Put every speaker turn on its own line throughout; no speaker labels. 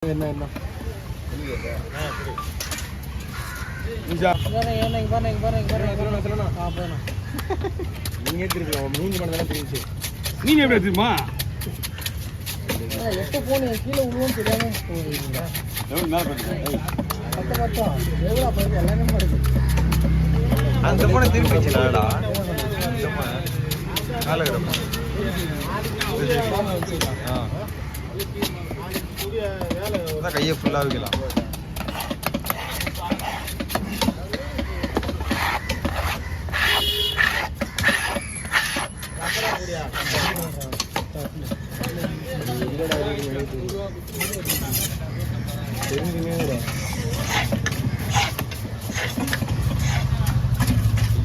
என்ன நீங்க எடுத்துருக்கலாம் மீன் பண்ணதான் தெரிஞ்சு
மீன் எப்படி எடுத்துமா
எப்போ போனீங்க கீழே உழுவும் தெரியாம போறீங்களா எவ்வளோ போயிருக்கு எல்லாமே பாருங்க
அந்த போன திருப்பி வச்சுடா காலகட்டம் கையை ஃபுல்லாக வைக்கலாம்.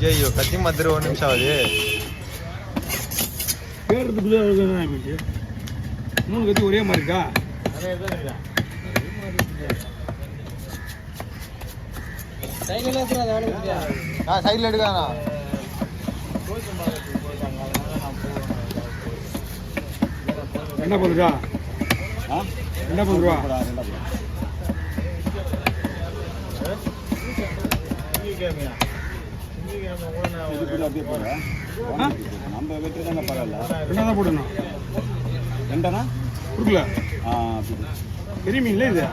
ஐயோ கத்தி மாத்திர ஒரு நிமிஷம் ஆகுது
கேட்கறதுக்குள்ளே மூணு கத்தி ஒரே மாதிரி இருக்கா?
சைடில் எடுக்காண்ணா
என்ன பண்ணுறா என்ன பண்ணுவா
நம்ம வெற்றி தானே பரவாயில்ல.
ரெண்டாதான் போடணும்.
ரெண்டானா
கொடுக்கல பெரிய மீன் இல்லை இது.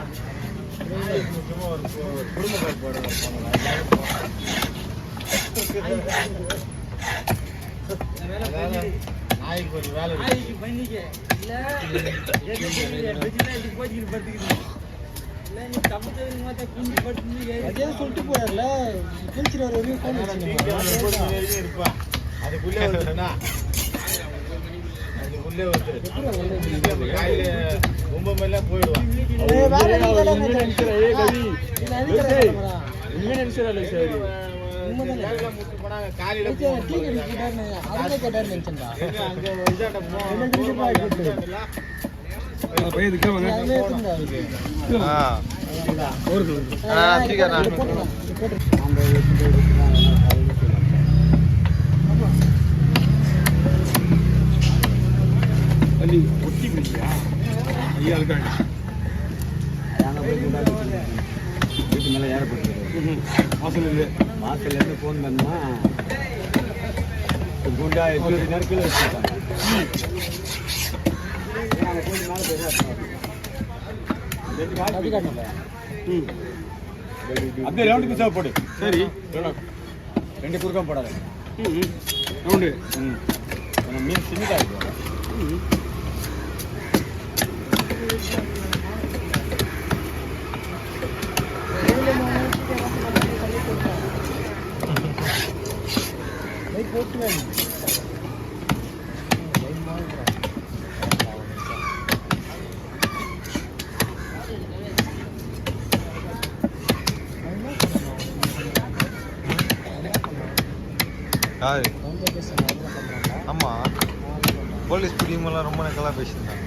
சொல்லிட்டு போறல அதுக்குள்ளே ரொம்ப மேல போயிடுவான்.
ஒட்டி பிடிச்சியா ஐயா இருக்காங்க
வீட்டு மேலே ஏறப்பட்டு வாசல்லேருந்து ஃபோன் பண்ணா குண்டா 20 நேரத்தில் வச்சுருக்காங்க. அப்படியே ரவுண்டுக்கு சேவ் போடு.
சரி
ரெண்டு குறுக்கம் போடாத.
ரவுண்டு
மீன் சின்னதாக இருக்கும்.
யாரு? ஆமா போலீஸ் பிடிமெல்லாம் ரொம்ப நக்கலாக பேசியிருந்தாங்க.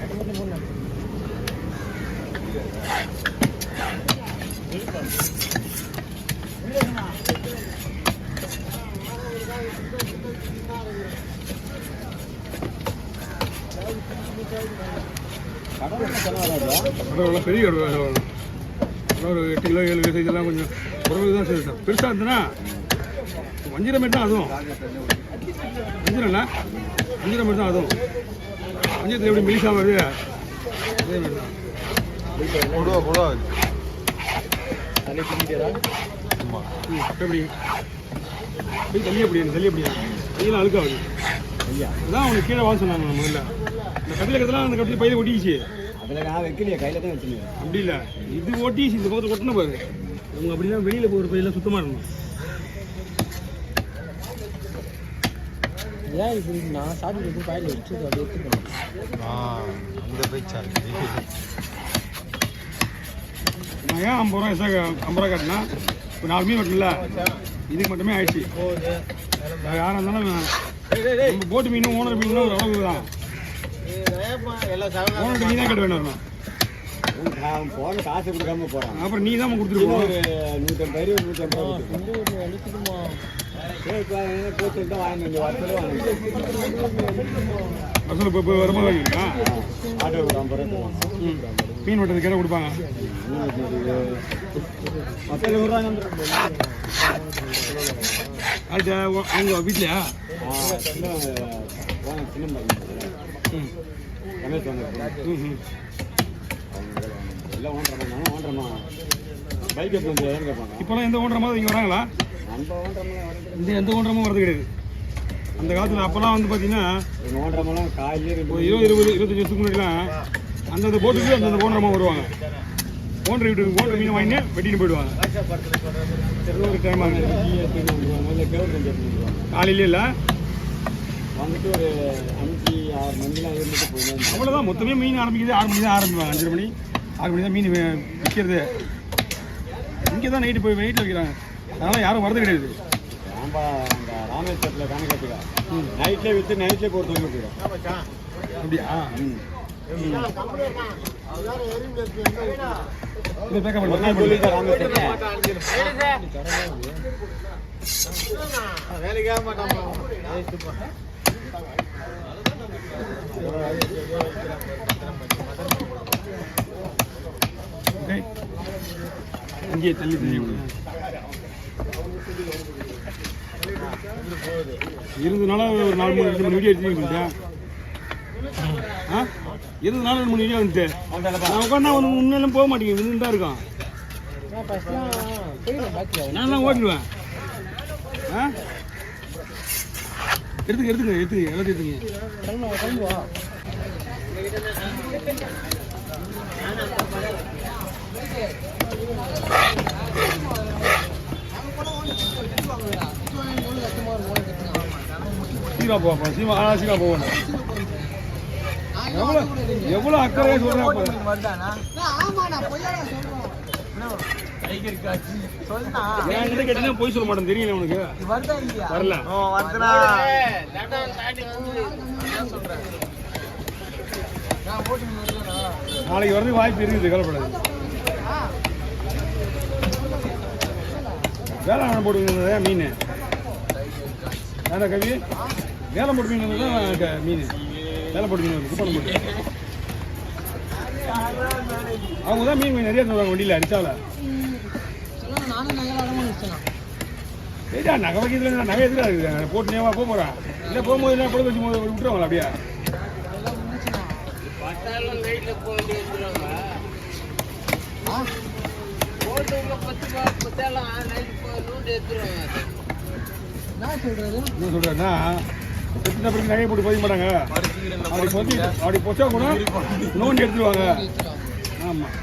பெரிய ஒரு 8 கிலோ 7 கிலோ இதெல்லாம் கொஞ்சம் குறைவு தான் சேர்த்தேன். பெருசாக இருந்ததுன்னா வஞ்சிரம் மாதிரி தான் அதுவும். வஞ்சிரம்ண்ணா வஞ்சிரம் மாதிரி தான் அதுவும். வஞ்சிரத்தில் எப்படி மிலிசா வருது அதே மாதிரி தான்.
கொடுவா கொடுவா
ஆமாம் எப்படி தள்ளி எப்படி கையெல்லாம் அழுக்காகுது. அதான் அவனுக்கு கீழே வாங்க சொன்னாங்க முதல்ல. இந்த கட்டில கட்டலாம் அந்த கட்டில பையில ஒட்டிச்சு.
அதில் நான் வைக்கலையே, கையில் தான் வச்சுருக்கேன்.
அப்படி இல்லை இது ஓட்டிச்சு. இந்த பக்கத்தில் ஒட்டின பாரு அவங்க அப்படின்னா வெளியில் போகிற பையெல்லாம் சுத்தமாக இருக்கணும்.
ஏன் இப்படி நான் சாப்பிட்டு பாயில் வச்சு அதை எடுத்துக்கணும்.
அந்த போயிச்சா
நான் ஏன் 50 ரூபா எக்ஸ்ட்ரா 50 ரூபா கட்டினா இப்போ 4 மீன் வெட்டல இதுக்கு மட்டுமே ஆயிடுச்சு. யாராக இருந்தாலும் நம்ம போட்டு மீனும் ஓனர் மீனும் ஒரு அளவு தான். ஓனர்கிட்ட நீ தான் கட்ட வேணும்.
போன காசு கொடுக்காம போகிறான்.
அப்புறம் நீ தான் கொடுத்துருக்கோம்.
ஒரு 150 150
வந்து அனுப்பிடுமா
போய் சொல்லிட்டு வாங்கிட்டு வந்து
பஸ்ஸில் போய் வரும்போது வாங்கிருக்கா
ஆட்டோ ஒரு 50 ரூபா
மீன் வெட்டுறதுக்கு என்ன கொடுப்பாங்க?
மக்கள் விடுறாங்க.
அது அவங்க வீட்லையா?
சின்ன ரமேஷ் வாங்க எல்லாம் ஓன்றமா பைக் எடுத்து வந்து கேட்பாங்க.
இப்போலாம் எந்த ஓன்றமாவது இங்கே வராங்களா?
நம்ம ஓன்றமா
இந்த எந்த ஓன்றமும் வரது கிடையாது. அந்த காலத்தில் அப்போல்லாம் வந்து பார்த்தீங்கன்னா
ஓன்றமெல்லாம் காலையிலே
ஒரு 20-25 வருஷத்துக்கு முன்னாடிலாம் அந்தந்த போட்டுக்கு அந்தந்த ஓன்றமா வருவாங்க. ஓன்ற வீட்டுக்கு ஓன்ற மீன் வாங்கி வெட்டின்னு போயிடுவாங்க. ஒரு டைம் ஆகுது காலையிலே இல்லை
வந்துட்டு ஒரு 5-6 மணிக்கெலாம் இருந்துட்டு போயிடுவாங்க.
அவ்வளோதான். மொத்தமே மீன் ஆரம்பிக்குது 6 மணி தான் ஆரம்பிப்பாங்க. 5 மணி 6 மணி தான் மீன் விற்கிறது. இங்கே தான் நைட்டு போய் வெயிட்டில் வைக்கிறாங்க. அதனால் யாரும் வரது கிடையாது.
நம்ம அந்த ராமேஸ்வரத்தில் கணக்கத்துக்கா நைட்லேயே விற்று நைட்லேயே போட்டு வந்து போயிடும்.
அப்படியா? இந்த பேக்க
சொல்லிட்டு ராமேஸ்வரத்தில்
வேலைக்காக மாட்டாங்க.
இங்கே தள்ளி இருந்ததுனால ஒரு 4-3 வீடியோ எடுத்துக்கிட்டேன். இருந்ததுனால 2-3 வீடியோ வந்துட்டு நான் உட்காந்து அவன் முன்னெல்லாம் போக மாட்டேங்க. விருந்து தான் இருக்கான். நான் ஓட்டிடுவேன். எடுத்துங்க எல்லாத்தையும் எடுத்துங்க. சீமா போப்பா சீமா போகணும். எவ்வளோ அக்கறையாக சொல்கிறேன். என்கிட்ட கேட்டீங்கன்னா போய் சொல்ல மாட்டேன். தெரியல உனக்கு வரல. நாளைக்கு வரது வாய்ப்பு இருக்குது. கவலைப்படாது. வேளாண் போட்டு மீன் வேணா கவி வேலை போட்டு மீன் தான் மீன் வேலை போட்டு மீன் குப்பம் போட்டு அவங்க தான் மீன் நிறைய தருவாங்க. வண்டியில் அடிச்சால சரியா நகை வைக்கிறதுல நகை எதுல இருக்குது. போட்டு நேவா போகிறேன் இல்லை போகும்போது என்ன பொழுது வச்சு விட்டுருவாங்களா? அப்படியா என்ன சொல்றேன்னா நகையை போட்டு போக மாட்டாங்க. அப்படி பொச்சா கூட நோண்டி எடுத்துருவாங்க. ஆமாம்